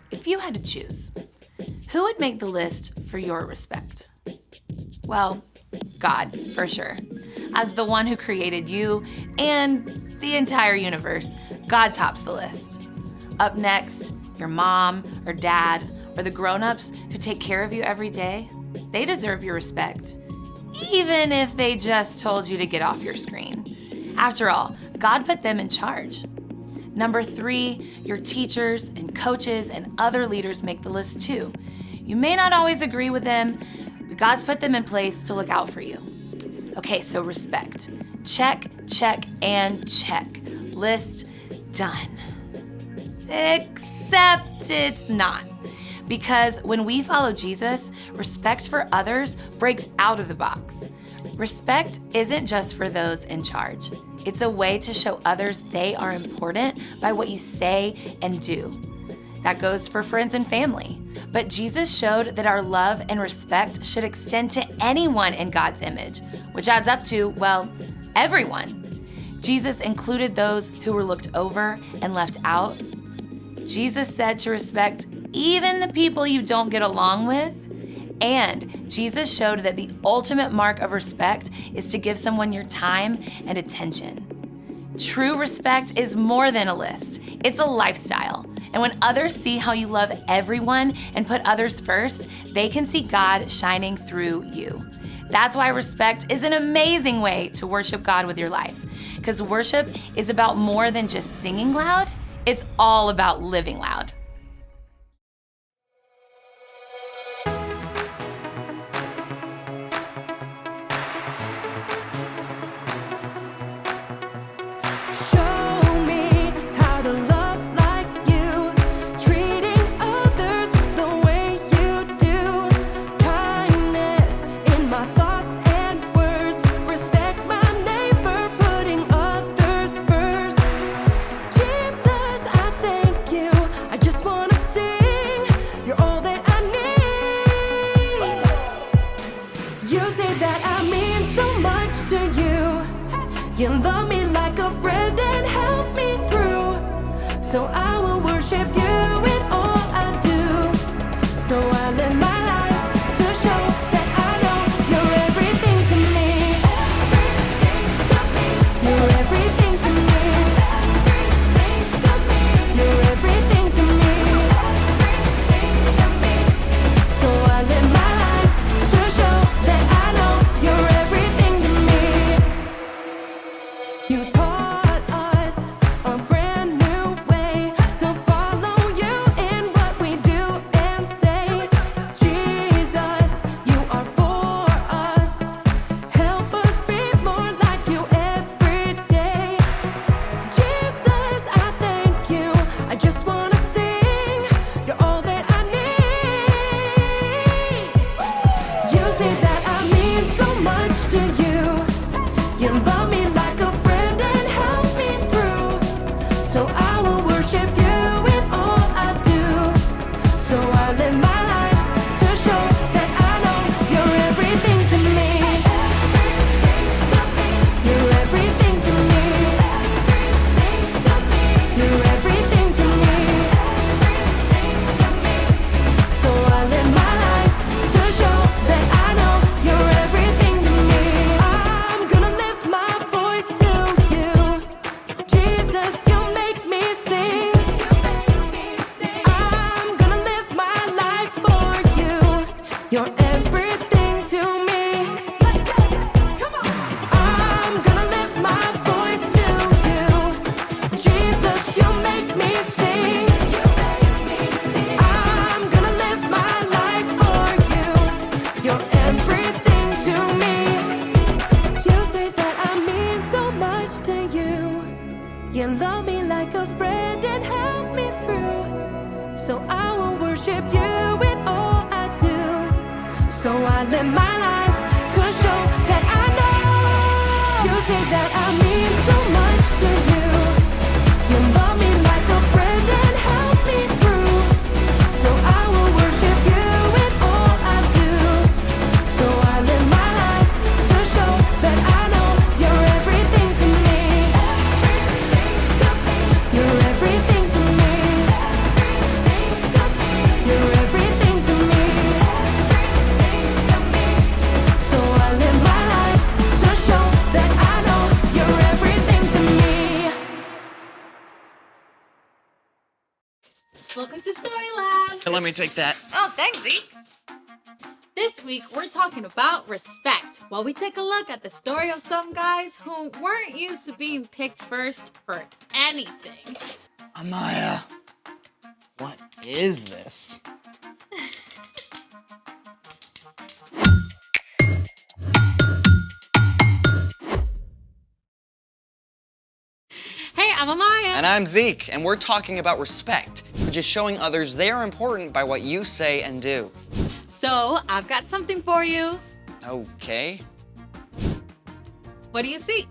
If you had to choose, who would make the list for your respect? Well, God, for sure. As the one who created you and the entire universe, God tops the list. Up next, your mom or dad or the grown-ups who take care of you every day, they deserve your respect, even if they just told you to get off your screen. After all, God put them in charge. Number 3, your teachers and coaches and other leaders make the list too. You may not always agree with them, but God's put them in place to look out for you. Okay, so respect. Check, check, and check. List done. Except it's not. Because when we follow Jesus, respect for others breaks out of the box. Respect isn't just for those in charge. It's a way to show others they are important by what you say and do. That goes for friends and family. But Jesus showed that our love and respect should extend to anyone in God's image, which adds up to, well, everyone. Jesus included those who were looked over and left out. Jesus said to respect even the people you don't get along with. And Jesus showed that the ultimate mark of respect is to give someone your time and attention. True respect is more than a list. It's a lifestyle. And when others see how you love everyone and put others first, they can see God shining through you. That's why respect is an amazing way to worship God with your life. Because worship is about more than just singing loud. It's all about living loud. You love me like a friend and help me through. So I will worship you in all I do. So I live my life to show that I know you're everything to me. You're everything to me. You're everything to me. So I live my life to show that I know you're everything to me. You taught us a brand new way to follow you in what we do and say. Jesus, you are for us. Help us be more like you every day. Jesus, I thank you. I just want to sing. You're all that I need. You say that I mean so much to you. You love me like a friend and help me through. So I will worship you in all I do. So I live my life to show that I know you're everything to me. You're everything to me. You're everything to me. So I live my life to show that I know you're everything to me. I'm gonna lift my voice to you. Jesus, you make me sing. I'm gonna live my life for you. You're everything to me. I'm gonna lift my voice to you. Jesus, you make me sing. I'm gonna live my life for you. You're everything to me. You say that I mean so much to you. You love me like a friend and help me through. So I will worship you in all I do. So I live my life to show that I know. You say that I mean so much to you. You love me like a friend and help me through. So I will worship you in all I do. So I live my life to show that I know you're everything to me. You're everything to me. welcome to Story Lab. Let me take that. Oh, thanks, Zeke. This week, we're talking about respect, while we take a look at the story of some guys who weren't used to being picked first for anything. Amaya, what is this? Hey, I'm Amaya. And I'm Zeke, and we're talking about respect, which is showing others they are important by what you say and do. So, I've got something for you. Okay. What do you see?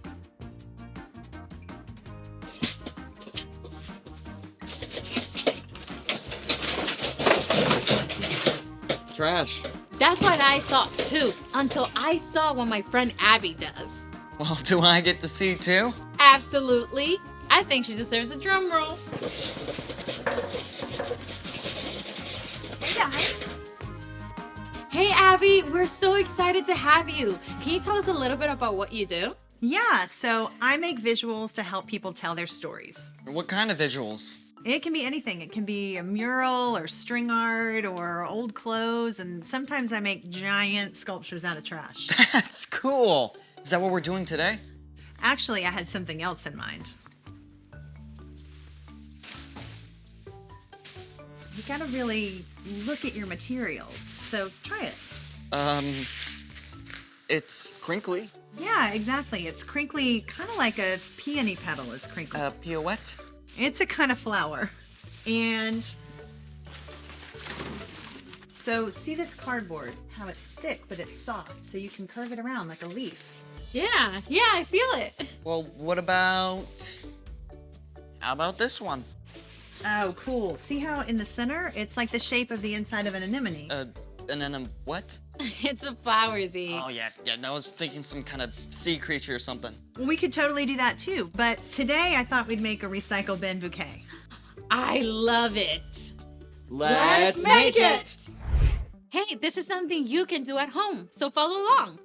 Trash. That's what I thought too, until I saw what my friend Abby does. Well, do I get to see too? Absolutely. I think she deserves a drum roll. Hey guys. Hey Abby, we're so excited to have you. Can you tell us a little bit about what you do? Yeah, so I make visuals to help people tell their stories. What kind of visuals? It can be anything. It can be a mural or string art or old clothes, and sometimes I make giant sculptures out of trash. That's cool. Is that what we're doing today? Actually, I had something else in mind. You gotta really look at your materials, so try it. It's crinkly. Yeah, exactly. It's crinkly, kind of like a peony petal is crinkly. Pirouette? It's a kind of flower. And so see this cardboard, how it's thick, but it's soft, so you can curve it around like a leaf. Yeah, I feel it. Well, how about this one? Oh, cool. See how in the center, it's like the shape of the inside of an anemone. And then what? It's a flower, Z. Oh, yeah, I was thinking some kind of sea creature or something. Well, we could totally do that too, but today I thought we'd make a recycle bin bouquet. I love it. Let's make it! Hey, this is something you can do at home, so follow along.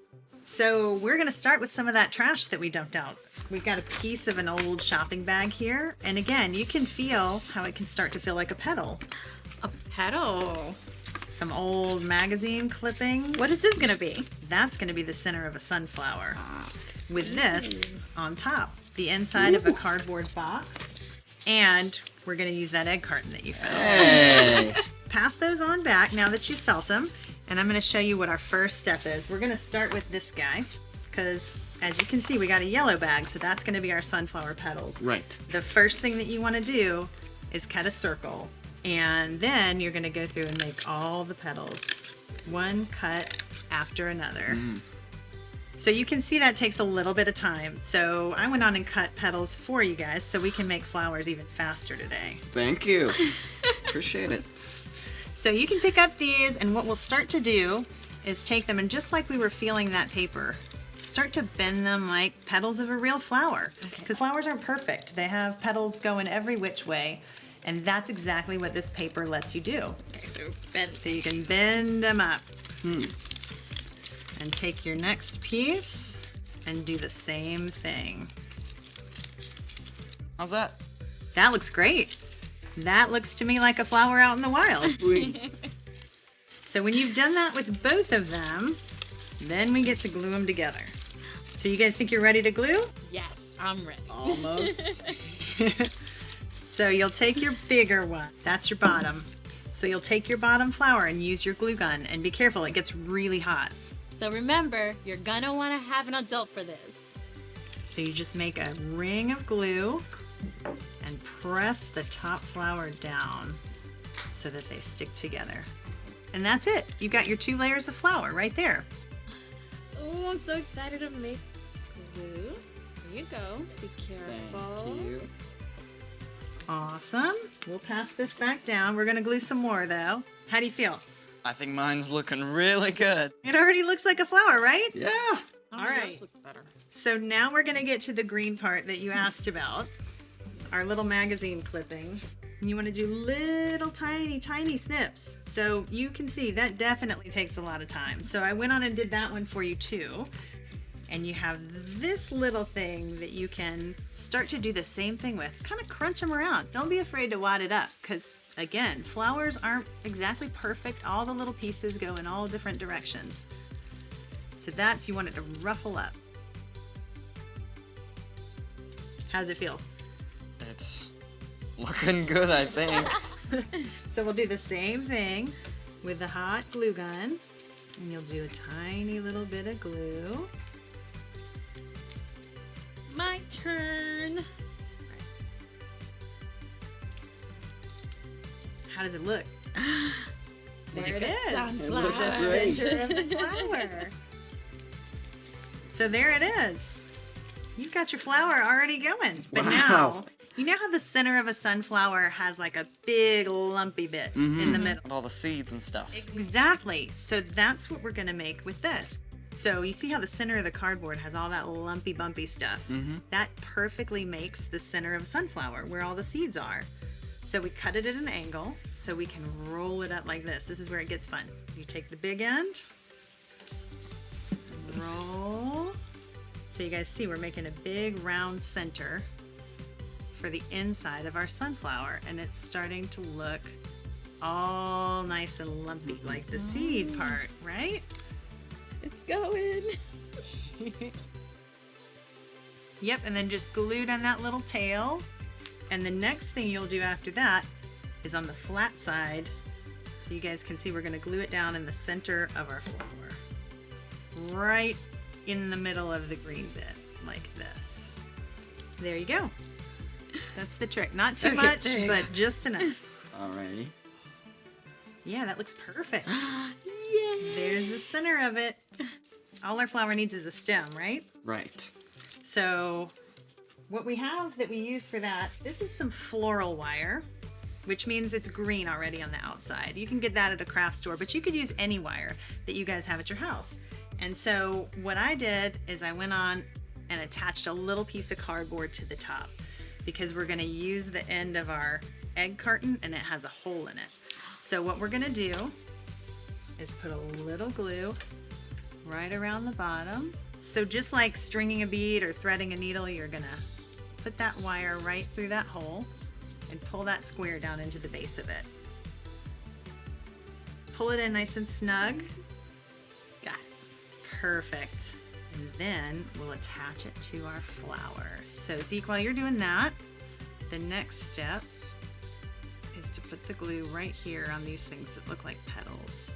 So we're gonna start with some of that trash that we dumped out. We've got a piece of an old shopping bag here, and again, you can feel how it can start to feel like a petal. A petal. Some old magazine clippings. What is this gonna be? That's gonna be the center of a sunflower. With this on top, the inside of a cardboard box, and we're gonna use that egg carton that you found. Hey! Pass those on back now that you've felt them, and I'm gonna show you what our first step is. We're gonna start with this guy, because as you can see, we got a yellow bag, so that's gonna be our sunflower petals. Right. The first thing that you wanna do is cut a circle, and then you're gonna go through and make all the petals, one cut after another. So you can see that takes a little bit of time. So I went on and cut petals for you guys so we can make flowers even faster today. Thank you. Appreciate it. So you can pick up these, and what we'll start to do is take them, and just like we were feeling that paper, start to bend them like petals of a real flower. Because flowers aren't perfect. They have petals going every which way, and that's exactly what this paper lets you do. Okay, so bend. So you can bend them up. And take your next piece and do the same thing. How's that? That looks great. That looks to me like a flower out in the wild. Sweet. So when you've done that with both of them, then we get to glue them together. So you guys think you're ready to glue? Yes, I'm ready. Almost. So you'll take your bigger one. That's your bottom. So you'll take your bottom flower and use your glue gun, and be careful, it gets really hot. So remember, you're gonna wanna have an adult for this. So you just make a ring of glue and press the top flower down so that they stick together. And that's it. You've got your 2 layers of flour right there. Oh, I'm so excited to make glue. Here you go. Be careful. Thank you. Awesome. We'll pass this back down. We're gonna glue some more though. How do you feel? I think mine's looking really good. It already looks like a flower, right? Yeah. All right. So now we're gonna get to the green part that you asked about. Our little magazine clipping. And you wanna do little tiny snips. So you can see that definitely takes a lot of time. So I went on and did that one for you too. And you have this little thing that you can start to do the same thing with. Kind of crunch them around. Don't be afraid to wad it up because, again, flowers aren't exactly perfect. All the little pieces go in all different directions. So you want it to ruffle up. How's it feel? It's looking good, I think. So we'll do the same thing with the hot glue gun. And you'll do a tiny little bit of glue. My turn. How does it look? There it a is. sunflower. The center of the flower. So there it is. You've got your flower already going. But now, you know how the center of a sunflower has like a big lumpy bit in the middle? With all the seeds and stuff. Exactly. So that's what we're going to make with this. So you see how the center of the cardboard has all that lumpy bumpy stuff? That perfectly makes the center of a sunflower where all the seeds are. So we cut it at an angle so we can roll it up like this. This is where it gets fun. You take the big end, roll. So you guys see we're making a big round center for the inside of our sunflower, and it's starting to look all nice and lumpy like the seed part, right? It's going. Yep, and then just glue down that little tail. And the next thing you'll do after that is on the flat side. So you guys can see we're going to glue it down in the center of our flower. Right in the middle of the green bit, like this. There you go. That's the trick. Not too much, there you but just enough. Alrighty. Yeah, that looks perfect. Yay. There's the center of it. All our flower needs is a stem, right? Right. So what we have that we use for that, this is some floral wire, which means it's green already on the outside. You can get that at a craft store, but you could use any wire that you guys have at your house. And so what I did is I went on and attached a little piece of cardboard to the top because we're gonna use the end of our egg carton and it has a hole in it. So what we're gonna do is put a little glue right around the bottom. So just like stringing a bead or threading a needle, you're gonna put that wire right through that hole and pull that square down into the base of it. Pull it in nice and snug. Got it. Perfect. And then we'll attach it to our flower. So Zeke, while you're doing that, the next step is to put the glue right here on these things that look like petals.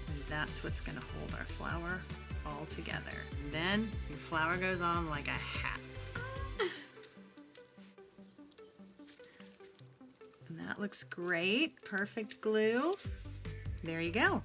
And that's what's gonna hold our flower all together. And then your flower goes on like a hat. And that looks great. Perfect glue. There you go.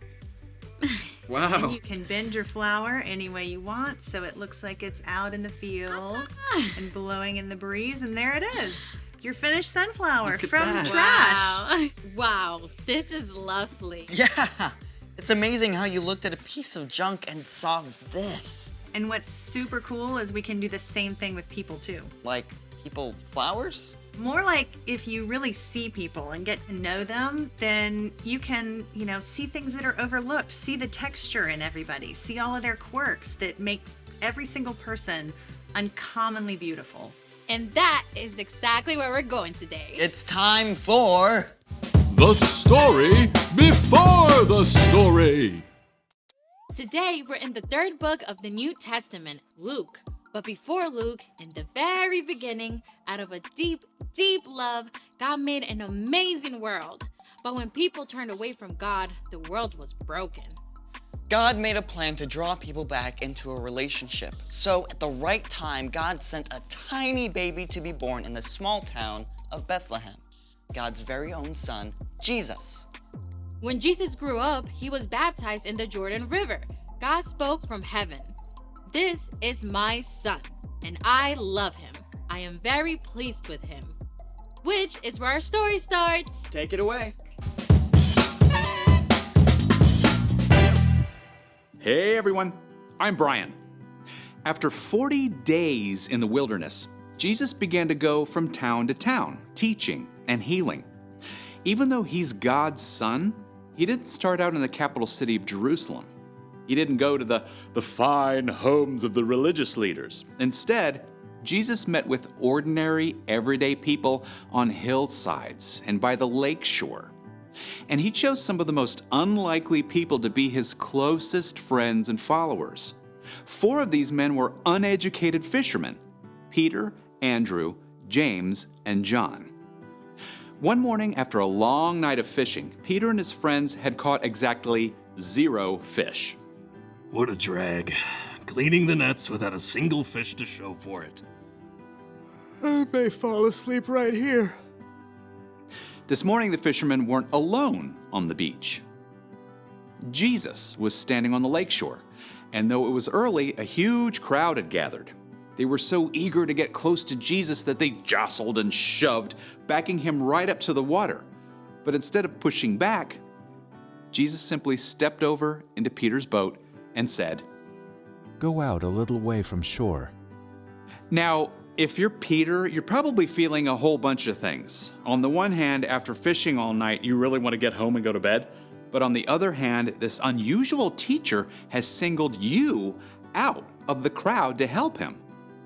Wow. And you can bend your flower any way you want so it looks like it's out in the field and blowing in the breeze. And there it is. Your finished sunflower Look at from that. trash. Wow. Wow. This is lovely. Yeah. It's amazing how you looked at a piece of junk and saw this. And what's super cool is we can do the same thing with people too. Like people flowers? More like if you really see people and get to know them, then you can, see things that are overlooked, see the texture in everybody, see all of their quirks that makes every single person uncommonly beautiful. And that is exactly where we're going today. It's time for The story before the story. Today, we're in the third book of the New Testament, Luke. But before Luke, in the very beginning, out of a deep, deep love, God made an amazing world. But when people turned away from God, the world was broken. God made a plan to draw people back into a relationship. So at the right time, God sent a tiny baby to be born in the small town of Bethlehem, God's very own son, Jesus. When Jesus grew up, he was baptized in the Jordan River. God spoke from heaven. This is my son, and I love him. I am very pleased with him. Which is where our story starts. Take it away. Hey everyone, I'm Brian. After 40 days in the wilderness, Jesus began to go from town to town, teaching and healing. Even though he's God's son, he didn't start out in the capital city of Jerusalem. He didn't go to the fine homes of the religious leaders. Instead, Jesus met with ordinary, everyday people on hillsides and by the lake shore. And he chose some of the most unlikely people to be his closest friends and followers. 4 of these men were uneducated fishermen: Peter, Andrew, James, and John. One morning after a long night of fishing, Peter and his friends had caught exactly 0 fish. What a drag. Cleaning the nets without a single fish to show for it. I may fall asleep right here. This morning, the fishermen weren't alone on the beach. Jesus was standing on the lakeshore, and though it was early, a huge crowd had gathered. They were so eager to get close to Jesus that they jostled and shoved, backing him right up to the water. But instead of pushing back, Jesus simply stepped over into Peter's boat and said, Go out a little way from shore. Now, if you're Peter, you're probably feeling a whole bunch of things. On the one hand, after fishing all night, you really want to get home and go to bed. But on the other hand, this unusual teacher has singled you out of the crowd to help him.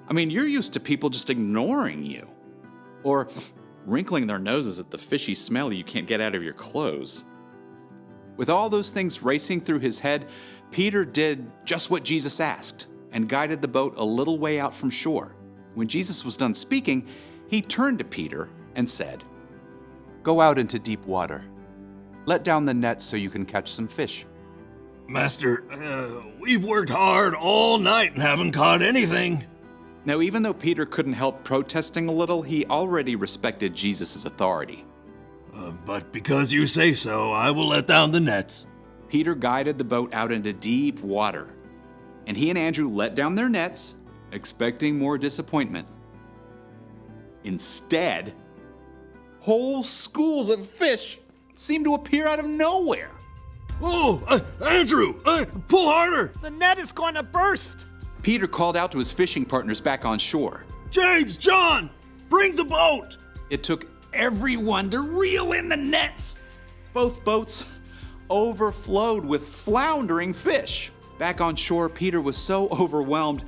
I mean, you're used to people just ignoring you or wrinkling their noses at the fishy smell you can't get out of your clothes. With all those things racing through his head, Peter did just what Jesus asked and guided the boat a little way out from shore. When Jesus was done speaking, he turned to Peter and said, Go out into deep water. Let down the nets so you can catch some fish. Master, we've worked hard all night and haven't caught anything. Now, even though Peter couldn't help protesting a little, he already respected Jesus' authority. But because you say so, I will let down the nets. Peter guided the boat out into deep water, and he and Andrew let down their nets, expecting more disappointment. Instead, whole schools of fish seemed to appear out of nowhere. Oh, Andrew, pull harder! The net is going to burst! Peter called out to his fishing partners back on shore. James, John, bring the boat! It took everyone to reel in the nets. Both boats overflowed with floundering fish. Back on shore, Peter was so overwhelmed,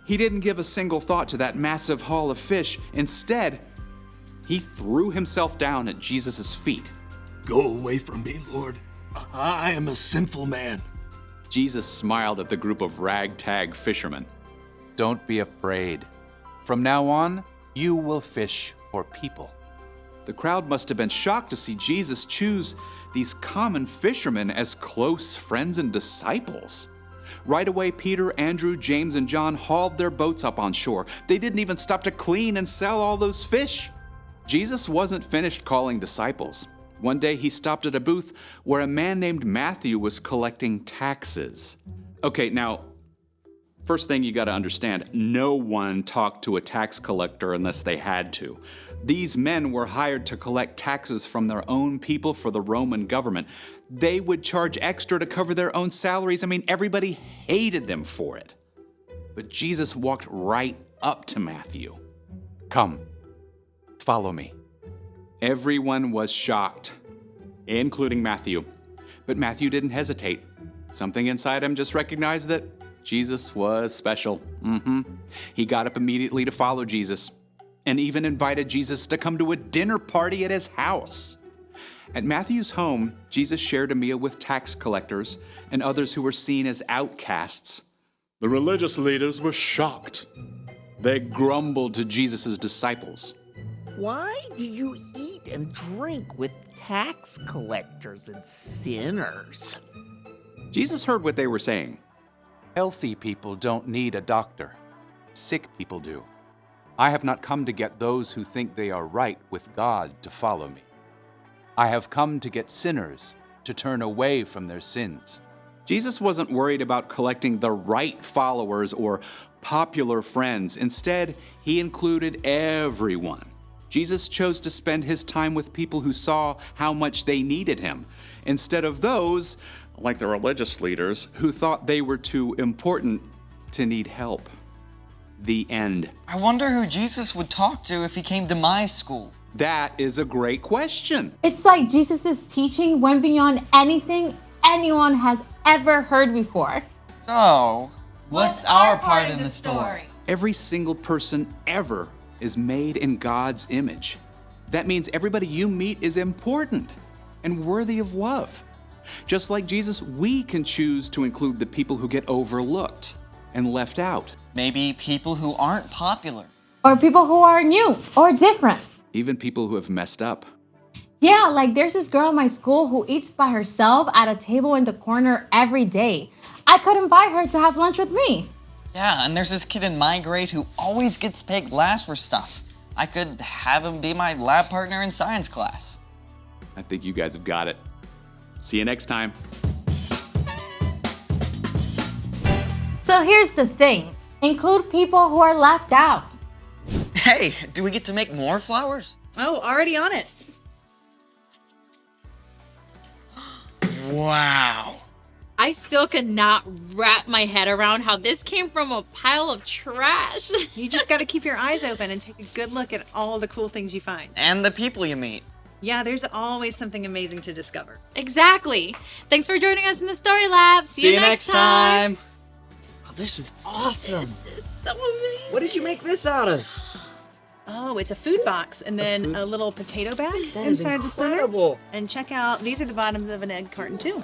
he didn't give a single thought to that massive haul of fish. Instead, he threw himself down at Jesus' feet. Go away from me, Lord. I am a sinful man. Jesus smiled at the group of ragtag fishermen. Don't be afraid. From now on, you will fish for people. The crowd must have been shocked to see Jesus choose these common fishermen as close friends and disciples. Right away, Peter, Andrew, James, and John hauled their boats up on shore. They didn't even stop to clean and sell all those fish. Jesus wasn't finished calling disciples. One day he stopped at a booth where a man named Matthew was collecting taxes. Okay, now, first thing you got to understand, no one talked to a tax collector unless they had to. These men were hired to collect taxes from their own people for the Roman government. They would charge extra to cover their own salaries. I mean, everybody hated them for it. But Jesus walked right up to Matthew. Come, follow me. Everyone was shocked, including Matthew. But Matthew didn't hesitate. Something inside him just recognized that Jesus was special. He got up immediately to follow Jesus and even invited Jesus to come to a dinner party at his house. At Matthew's home, Jesus shared a meal with tax collectors and others who were seen as outcasts. The religious leaders were shocked. They grumbled to Jesus' disciples. Why do you eat and drink with tax collectors and sinners? Jesus heard what they were saying. Healthy people don't need a doctor. Sick people do. I have not come to get those who think they are right with God to follow me. I have come to get sinners to turn away from their sins. Jesus wasn't worried about collecting the right followers or popular friends. Instead, he included everyone. Jesus chose to spend his time with people who saw how much they needed him, instead of those, like the religious leaders, who thought they were too important to need help. The end. I wonder who Jesus would talk to if he came to my school. That is a great question. It's like Jesus' teaching went beyond anything anyone has ever heard before. So, what's our part in the story? Every single person ever is made in God's image. That means everybody you meet is important and worthy of love. Just like Jesus, we can choose to include the people who get overlooked and left out. Maybe people who aren't popular. Or people who are new or different. Even people who have messed up. Yeah, like there's this girl in my school who eats by herself at a table in the corner every day. I could invite her to have lunch with me. Yeah, and there's this kid in my grade who always gets picked last for stuff. I could have him be my lab partner in science class. I think you guys have got it. See you next time. So here's the thing. Include people who are left out. Hey, do we get to make more flowers? Oh, already on it. Wow. I still cannot wrap my head around how this came from a pile of trash. You just got to keep your eyes open and take a good look at all the cool things you find. And the people you meet. Yeah, there's always something amazing to discover. Exactly. Thanks for joining us in the Story Lab. See you next time. Oh, this is awesome. This is so amazing. What did you make this out of? Oh, it's a food box and then a little potato bag That is inside the center. incredible. And check out, these are the bottoms of an egg carton too.